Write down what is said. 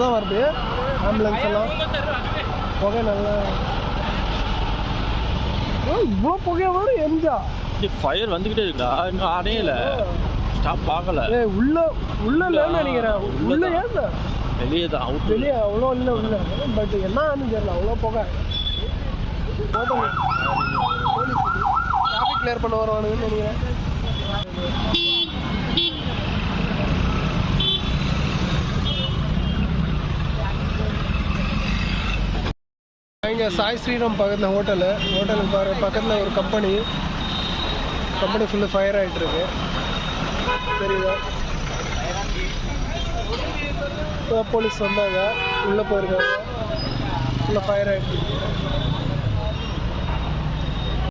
தான் வருது ஆம்புலன்ஸ் எல்லாம். புகை நல்லா இவ்வளோ புகையா வரும் எரிஞ்சா. ஃபயர் வந்துக்கிட்டே இருக்குடா, இன்னும் அடையல, ஸ்டாப் பார்க்கல. உள்ள இல்லைன்னு நினைக்கிறேன். உள்ள ஏன் வெளியே தான், வெளியே அவ்வளோ இல்லை உள்ள. பட் என்ன ஆகுதுன்னு தெரியல, அவ்வளோ புகை. டிராஃபிக் கிளியர் பண்ண வருவானுங்கன்னு நினைக்கிறேன். இங்கே சாய் ஸ்ரீராம் பக்கத்தில் ஹோட்டலுக்கு பக்கத்தில் ஒரு கம்பெனி ஃபுல்லு ஃபயர் ஆகிட்டு இருக்கு. தெரியுதா? போலீஸ் வந்தாங்க, உள்ளே போயிருக்காங்க, ஃபுல்லாக ஃபயர் ஆகிட்டு இருக்கு.